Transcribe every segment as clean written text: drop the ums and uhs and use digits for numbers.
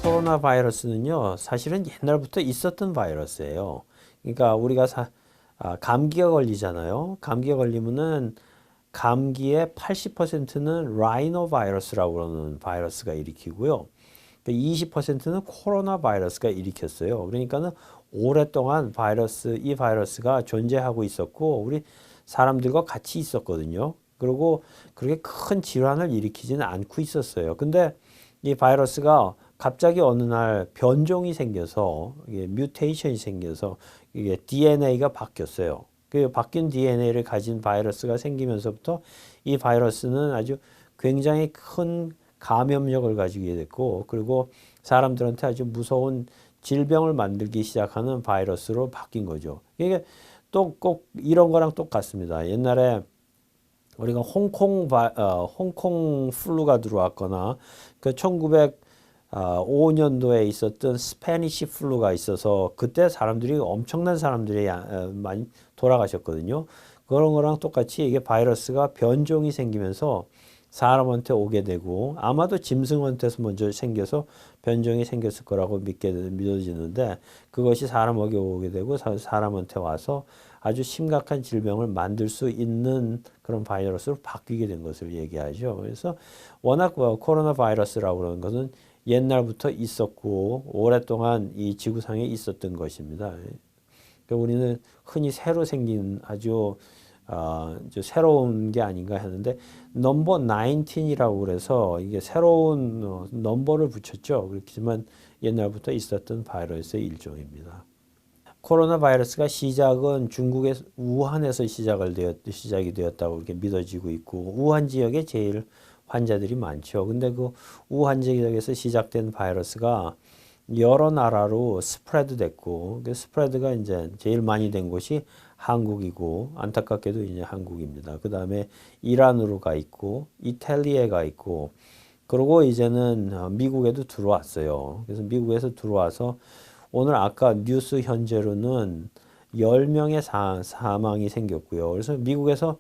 코로나 바이러스는요, 사실은 옛날부터 있었던 바이러스예요. 그러니까 우리가 감기가 걸리잖아요. 감기가 걸리면은 감기의 80%는 라이노 바이러스라고 그러는 바이러스가 일으키고요. 20%는 코로나 바이러스가 일으켰어요. 그러니까는 오랫동안 이 바이러스가 존재하고 있었고, 우리 사람들과 같이 있었거든요. 그리고 그렇게 큰 질환을 일으키지는 않고 있었어요. 근데 이 바이러스가 갑자기 어느 날 변종이 생겨서, 이게 뮤테이션이 생겨서, 이게 DNA가 바뀌었어요. 그 바뀐 DNA를 가진 바이러스가 생기면서부터 이 바이러스는 아주 굉장히 큰 감염력을 가지게 됐고, 그리고 사람들한테 아주 무서운 질병을 만들기 시작하는 바이러스로 바뀐 거죠. 이게 또 꼭 이런 거랑 똑같습니다. 옛날에 우리가 홍콩 플루가 들어왔거나 그 1905년도에 있었던 스페니시 플루가 있어서 그때 사람들이 엄청난 사람들이 많이 돌아가셨거든요. 그런 거랑 똑같이 이게 바이러스가 변종이 생기면서 사람한테 오게 되고 아마도 짐승한테서 먼저 생겨서 변종이 생겼을 거라고 믿어지는데 그것이 사람에게 오게 되고 사람한테 와서 아주 심각한 질병을 만들 수 있는 그런 바이러스로 바뀌게 된 것을 얘기하죠. 그래서 워낙 코로나 바이러스라고 그러는 것은 옛날부터 있었고 오랫동안 이 지구상에 있었던 것입니다. 그러니까 우리는 흔히 새로 생긴 아주 새로운 게 아닌가 하는데 넘버 19이라고 그래서 이게 새로운 넘버를 붙였죠. 그렇지만 옛날부터 있었던 바이러스의 일종입니다. 코로나 바이러스가 시작은 중국의 우한에서 시작이 되었다고 이렇게 믿어지고 있고 우한 지역에 제일 환자들이 많죠. 근데 그 우한 지역에서 시작된 바이러스가 여러 나라로 스프레드 됐고 그 스프레드가 이제 제일 많이 된 곳이 한국이고 안타깝게도 이제 한국입니다. 그 다음에 이란으로 가 있고 이탈리아에 가 있고 그리고 이제는 미국에도 들어왔어요. 그래서 미국에서 들어와서 오늘 아까 뉴스 현재로는 10명의 사망이 생겼고요. 그래서 미국에서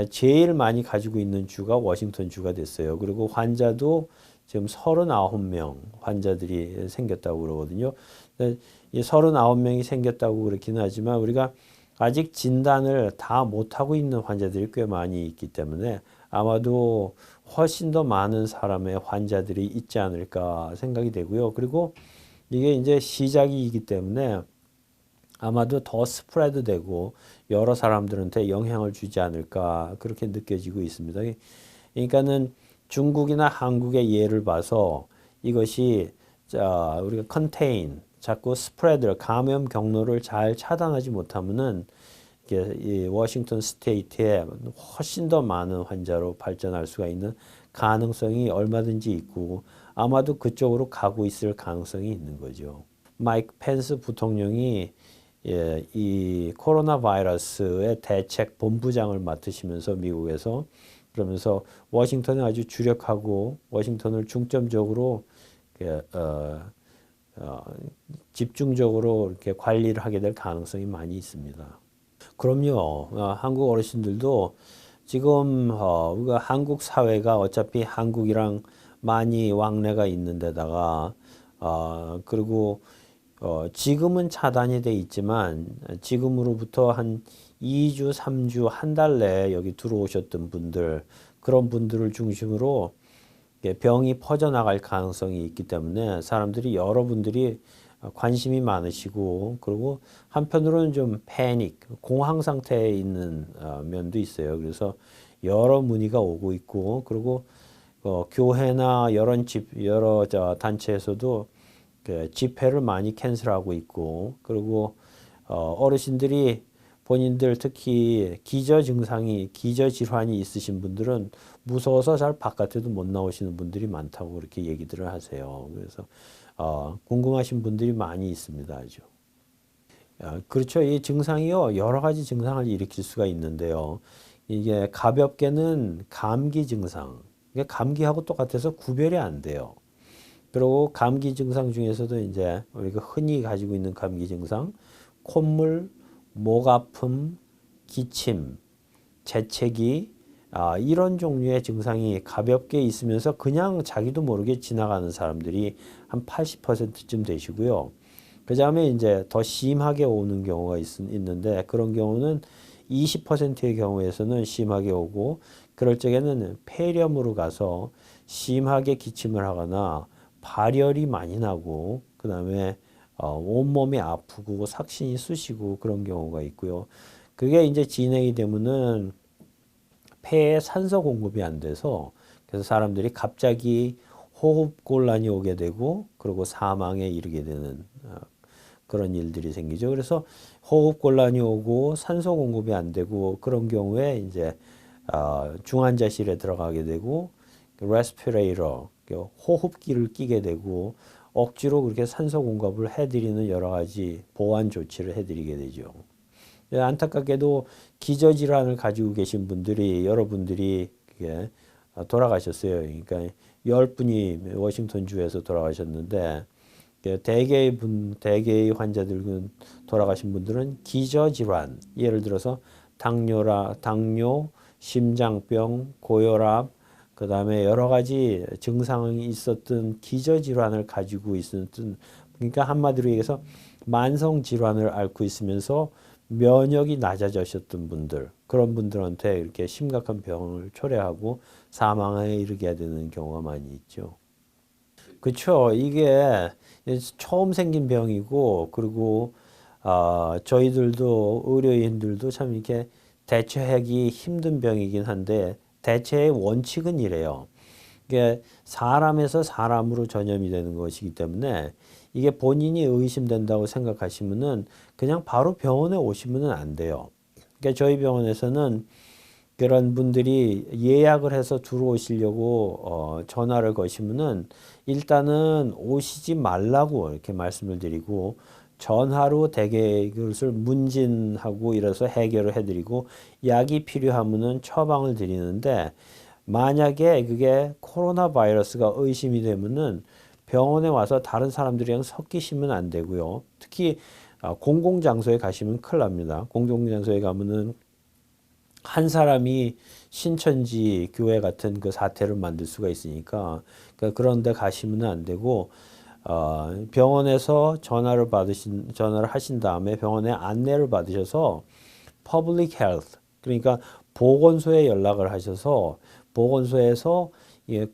제일 많이 가지고 있는 주가 워싱턴 주가 됐어요. 그리고 환자도 지금 39명 환자들이 생겼다고 그러거든요. 이 39명이 생겼다고 그렇긴 하지만 우리가 아직 진단을 다 못하고 있는 환자들이 꽤 많이 있기 때문에 아마도 훨씬 더 많은 사람의 환자들이 있지 않을까 생각이 되고요. 그리고 이게 이제 시작이기 때문에 아마도 더 스프레드 되고 여러 사람들한테 영향을 주지 않을까 그렇게 느껴지고 있습니다. 그러니까는 중국이나 한국의 예를 봐서 이것이 우리가 자꾸 스프레드 감염 경로를 잘 차단하지 못하면은 이 워싱턴 스테이트에 훨씬 더 많은 환자로 발전할 수가 있는 가능성이 얼마든지 있고 아마도 그쪽으로 가고 있을 가능성이 있는 거죠. 마이크 펜스 부통령이 이 코로나 바이러스의 대책 본부장을 맡으시면서 미국에서 그러면서 워싱턴에 아주 주력하고 워싱턴을 중점적으로 집중적으로 이렇게 관리를 하게 될 가능성이 많이 있습니다. 그럼요. 한국 어르신들도 지금 우리가 한국 사회가 어차피 한국이랑 많이 왕래가 있는 데다가 그리고 지금은 차단이 돼 있지만 지금으로부터 한 2주, 3주, 한 달 내에 여기 들어오셨던 분들 그런 분들을 중심으로 병이 퍼져나갈 가능성이 있기 때문에 여러분들이 관심이 많으시고 그리고 한편으로는 좀 패닉, 공황 상태에 있는 면도 있어요. 그래서 여러 문의가 오고 있고 그리고 교회나 여러 단체에서도 집회를 많이 캔슬하고 있고 그리고 어르신들이 본인들 특히 기저 질환이 있으신 분들은 무서워서 잘 바깥에도 못 나오시는 분들이 많다고 그렇게 얘기들을 하세요. 그래서 궁금하신 분들이 많이 있습니다. 아주. 그렇죠. 이 증상이요. 여러 가지 증상을 일으킬 수가 있는데요. 이게 가볍게는 감기 증상. 이게 감기하고 똑같아서 구별이 안 돼요. 그리고 감기 증상 중에서도 이제 우리가 흔히 가지고 있는 감기 증상, 콧물, 목 아픔, 기침, 재채기, 이런 종류의 증상이 가볍게 있으면서 그냥 자기도 모르게 지나가는 사람들이 한 80%쯤 되시고요. 그 다음에 이제 더 심하게 오는 경우가 있는데 그런 경우는 20%의 경우에서는 심하게 오고 그럴 적에는 폐렴으로 가서 심하게 기침을 하거나 발열이 많이 나고 그 다음에 온몸이 아프고 삭신이 쑤시고 그런 경우가 있고요. 그게 이제 진행이 되면은 폐에 산소 공급이 안 돼서 그래서 사람들이 갑자기 호흡 곤란이 오게 되고 그리고 사망에 이르게 되는 그런 일들이 생기죠. 그래서 호흡 곤란이 오고 산소 공급이 안 되고 그런 경우에 이제 중환자실에 들어가게 되고 레스피레이터 호흡기를 끼게 되고 억지로 그렇게 산소 공급을 해드리는 여러 가지 보완 조치를 해드리게 되죠. 안타깝게도 기저질환을 가지고 계신 분들이 여러분들이 그게 돌아가셨어요. 그러니까 10분이 워싱턴 주에서 돌아가셨는데 대개의 환자들 돌아가신 분들은 기저질환, 예를 들어서 당뇨, 심장병, 고혈압, 그 다음에 여러 가지 증상이 있었던 기저질환을 가지고 있었던, 그러니까 한마디로 얘기해서 만성질환을 앓고 있으면서 면역이 낮아지셨던 분들, 그런 분들한테 이렇게 심각한 병을 초래하고 사망에 이르게 되는 경우가 많이 있죠. 그렇죠. 이게 처음 생긴 병이고, 그리고 저희들도 의료인들도 참 이렇게 대처하기 힘든 병이긴 한데 대체의 원칙은 이래요. 이게 사람에서 사람으로 전염이 되는 것이기 때문에 이게 본인이 의심된다고 생각하시면은 그냥 바로 병원에 오시면은 안 돼요. 그러니까 저희 병원에서는 그런 분들이 예약을 해서 들어오시려고 전화를 거시면은 일단은 오시지 말라고 이렇게 말씀을 드리고 전화로 대개 그것을 문진하고 이래서 해결을 해드리고 약이 필요하면은 처방을 드리는데 만약에 그게 코로나 바이러스가 의심이 되면은 병원에 와서 다른 사람들이랑 섞이시면 안 되고요. 특히 공공장소에 가시면 큰일 납니다. 공공장소에 가면은 한 사람이 신천지 교회 같은 그 사태를 만들 수가 있으니까 그러니까 그런 데 가시면 안 되고 병원에서 전화를 하신 다음에 병원에 안내를 받으셔서 public health 그러니까 보건소에 연락을 하셔서 보건소에서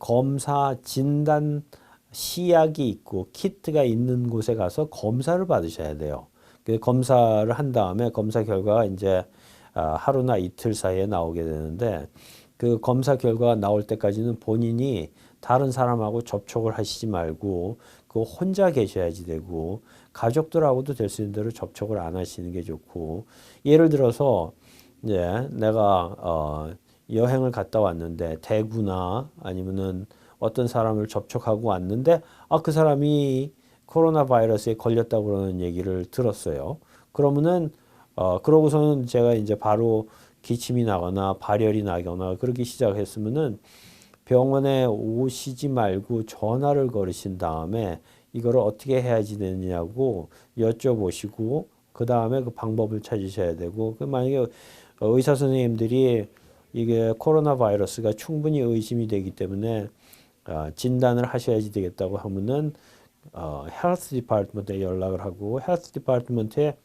검사 진단 시약이 있고 키트가 있는 곳에 가서 검사를 받으셔야 돼요. 그 검사를 한 다음에 검사 결과가 이제 하루나 이틀 사이에 나오게 되는데 그 검사 결과가 나올 때까지는 본인이 다른 사람하고 접촉을 하시지 말고 그 혼자 계셔야지 되고 가족들하고도 될 수 있는 대로 접촉을 안 하시는 게 좋고 예를 들어서 이제 내가 여행을 갔다 왔는데 대구나 아니면은 어떤 사람을 접촉하고 왔는데 그 사람이 코로나 바이러스에 걸렸다고 그러는 얘기를 들었어요. 그러면은 그러고서는 제가 이제 바로 기침이 나거나 발열이 나거나 그렇게 시작했으면은 병원에 오시지 말고 전화를 걸으신 다음에 이거를 어떻게 해야지 되느냐고 여쭤보시고 그 다음에 그 방법을 찾으셔야 되고 그 만약에 의사 선생님들이 이게 코로나 바이러스가 충분히 의심이 되기 때문에 진단을 하셔야지 되겠다고 하면은 헬스 디파트먼트에 연락을 하고 헬스 디파트먼트에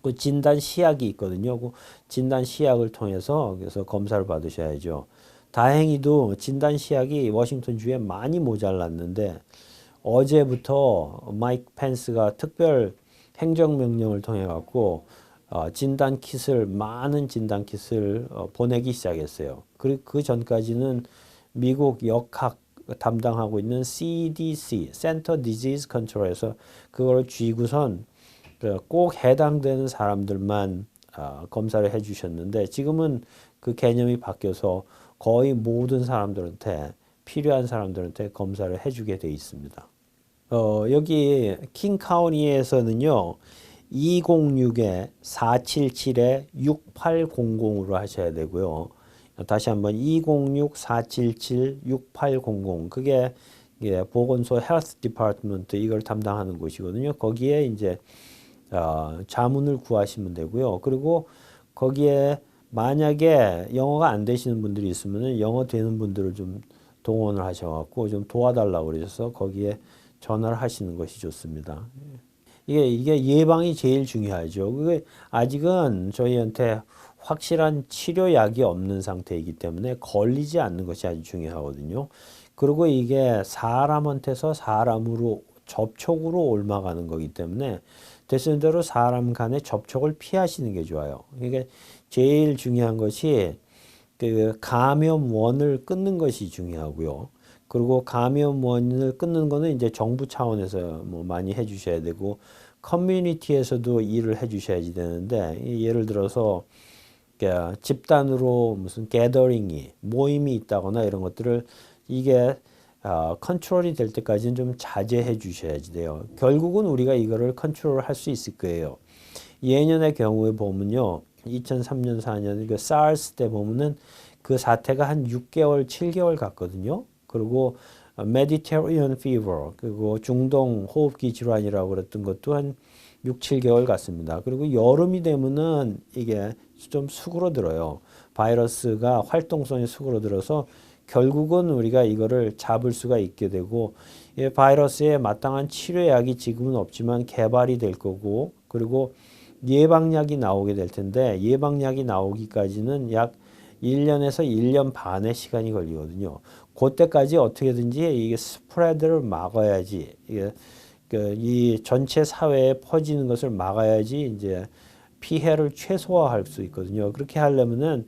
그 진단 시약이 있거든요. 그 진단 시약을 통해서 그래서 검사를 받으셔야죠. 다행히도 진단 시약이 워싱턴 주에 많이 모자랐는데 어제부터 마이크 펜스가 특별 행정명령을 통해 갖고 많은 진단 킷을 보내기 시작했어요. 그리고 그 전까지는 미국 역학 담당하고 있는 CDC, Center Disease Control에서 그걸 쥐고선 꼭 해당되는 사람들만 검사를 해주셨는데 지금은 그 개념이 바뀌어서 거의 모든 사람들한테 필요한 사람들한테 검사를 해주게 돼 있습니다. 여기 킹카운티에서는요 206-477-6800으로 하셔야 되고요. 다시 한번 206-477-6800 그게 보건소 헬스 디파트먼트 이걸 담당하는 곳이거든요. 거기에 이제 자문을 구하시면 되고요. 그리고 거기에 만약에 영어가 안 되시는 분들이 있으면 영어 되는 분들을 좀 동원을 하셔갖고 좀 도와달라고 그러셔서 거기에 전화를 하시는 것이 좋습니다. 이게 예방이 제일 중요하죠. 그게 아직은 저희한테 확실한 치료약이 없는 상태이기 때문에 걸리지 않는 것이 아주 중요하거든요. 그리고 이게 사람한테서 사람으로 접촉으로 옮아가는 거기 때문에 되시는 대로 사람 간의 접촉을 피하시는 게 좋아요. 이게 제일 중요한 것이 그 감염원을 끊는 것이 중요하고요. 그리고 감염원을 끊는 거는 이제 정부 차원에서 뭐 많이 해주셔야 되고 커뮤니티에서도 일을 해주셔야지 되는데 예를 들어서 집단으로 무슨 게더링이 모임이 있다거나 이런 것들을 이게 컨트롤이 될 때까지는 좀 자제해 주셔야지 돼요. 결국은 우리가 이거를 컨트롤 할 수 있을 거예요. 예년의 경우에 보면요. 2003년, 4년 그 사르스 때 보면은 그 사태가 한 6개월, 7개월 갔거든요. 그리고 메디테리언 피버 그리고 중동 호흡기 질환이라고 그랬던 것도 한 6, 7개월 갔습니다. 그리고 여름이 되면은 이게 좀 수그러들어요. 바이러스가 활동성이 수그러들어서 결국은 우리가 이거를 잡을 수가 있게 되고 이 바이러스에 마땅한 치료약이 지금은 없지만 개발이 될 거고 그리고 예방약이 나오게 될 텐데 예방약이 나오기까지는 약 1년에서 1년 반의 시간이 걸리거든요. 그때까지 어떻게든지 이게 스프레드를 막아야지 이게 이 전체 사회에 퍼지는 것을 막아야지 이제 피해를 최소화할 수 있거든요. 그렇게 하려면은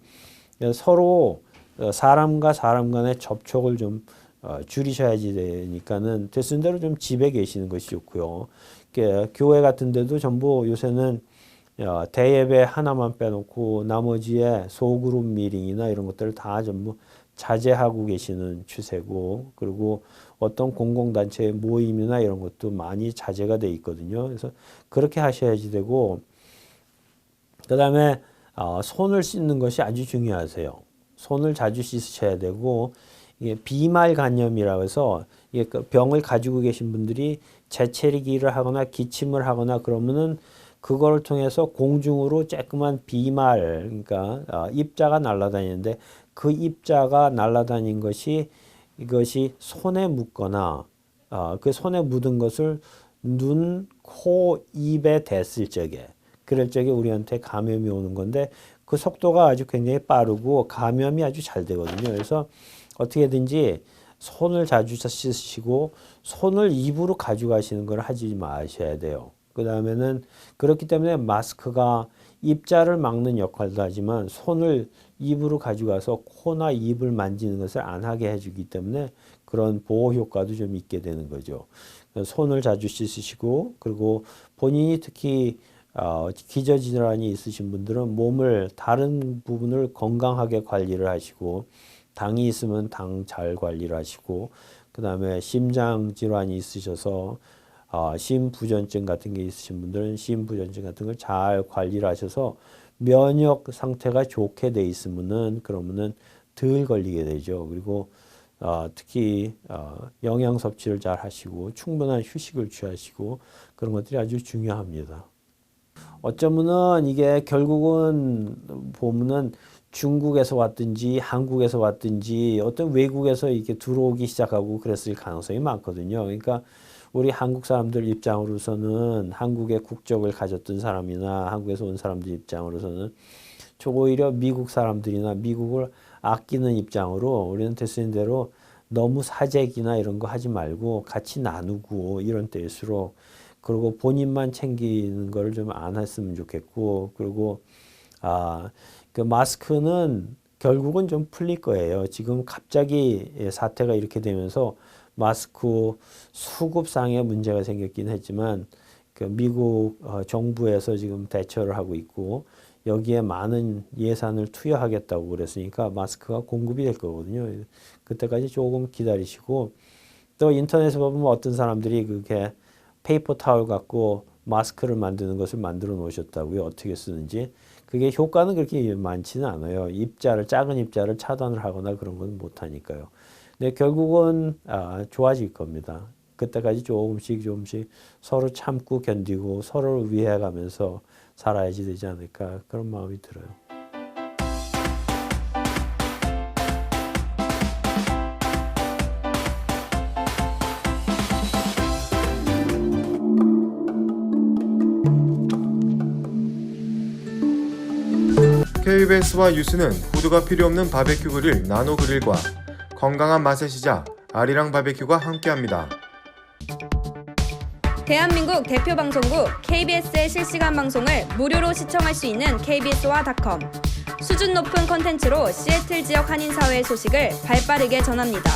서로 사람과 사람 간의 접촉을 좀 줄이셔야지 되니까는 되시는 대로 좀 집에 계시는 것이 좋고요. 교회 같은 데도 전부 요새는 대예배 하나만 빼놓고 나머지에 소그룹 미팅이나 이런 것들을 다 전부 자제하고 계시는 추세고 그리고 어떤 공공단체의 모임이나 이런 것도 많이 자제가 돼 있거든요. 그래서 그렇게 하셔야지 되고 그 다음에 손을 씻는 것이 아주 중요하세요. 손을 자주 씻으셔야 되고 이게 비말 간염이라고 해서 이게 그 병을 가지고 계신 분들이 재채기를 하거나 기침을 하거나 그러면은 그걸 통해서 공중으로 쬐끄만 비말 그러니까 입자가 날아다니는데 그 입자가 날아다닌 것이 이것이 손에 묻거나 그 손에 묻은 것을 눈, 코, 입에 댔을 적에 그럴 적에 우리한테 감염이 오는 건데 그 속도가 아주 굉장히 빠르고 감염이 아주 잘 되거든요. 그래서 어떻게든지 손을 자주 씻으시고 손을 입으로 가져가시는 걸 하지 마셔야 돼요. 그 다음에는 그렇기 때문에 마스크가 입자를 막는 역할도 하지만 손을 입으로 가져가서 코나 입을 만지는 것을 안 하게 해주기 때문에 그런 보호 효과도 좀 있게 되는 거죠. 손을 자주 씻으시고 그리고 본인이 특히 기저질환이 있으신 분들은 몸을 다른 부분을 건강하게 관리를 하시고 당이 있으면 당 잘 관리를 하시고 그 다음에 심장 질환이 있으셔서 심부전증 같은 게 있으신 분들은 심부전증 같은 걸 잘 관리를 하셔서 면역 상태가 좋게 돼 있으면은 그러면은 덜 걸리게 되죠. 그리고 특히 영양 섭취를 잘 하시고 충분한 휴식을 취하시고 그런 것들이 아주 중요합니다. 어쩌면은 이게 결국은 보면은 중국에서 왔든지 한국에서 왔든지 어떤 외국에서 이렇게 들어오기 시작하고 그랬을 가능성이 많거든요. 그러니까 우리 한국 사람들 입장으로서는 한국의 국적을 가졌던 사람이나 한국에서 온 사람들 입장으로서는 오히려 미국 사람들이나 미국을 아끼는 입장으로 우리는 되시는 대로 너무 사재기나 이런 거 하지 말고 같이 나누고 이런 때일수록 그리고 본인만 챙기는 거를 좀 안 했으면 좋겠고 그리고 그 마스크는 결국은 좀 풀릴 거예요. 지금 갑자기 사태가 이렇게 되면서 마스크 수급상의 문제가 생겼긴 했지만 그 미국 정부에서 지금 대처를 하고 있고 여기에 많은 예산을 투여하겠다고 그랬으니까 마스크가 공급이 될 거거든요. 그때까지 조금 기다리시고 또 인터넷에 보면 어떤 사람들이 그렇게 페이퍼 타월 갖고 마스크를 만드는 것을 만들어 놓으셨다고요. 어떻게 쓰는지. 그게 효과는 그렇게 많지는 않아요. 작은 입자를 차단을 하거나 그런 건 못하니까요. 근데 결국은 좋아질 겁니다. 그때까지 조금씩 서로 참고 견디고 서로를 위해 가면서 살아야지 되지 않을까 그런 마음이 들어요. KBS와 유스는 후드가 필요 없는 바베큐 그릴 나노 그릴과 건강한 맛의 시작 아리랑 바베큐가 함께합니다. 대한민국 대표 방송국 KBS의 실시간 방송을 무료로 시청할 수 있는 kbs와.com. 수준 높은 콘텐츠로 시애틀 지역 한인사회의 소식을 발빠르게 전합니다.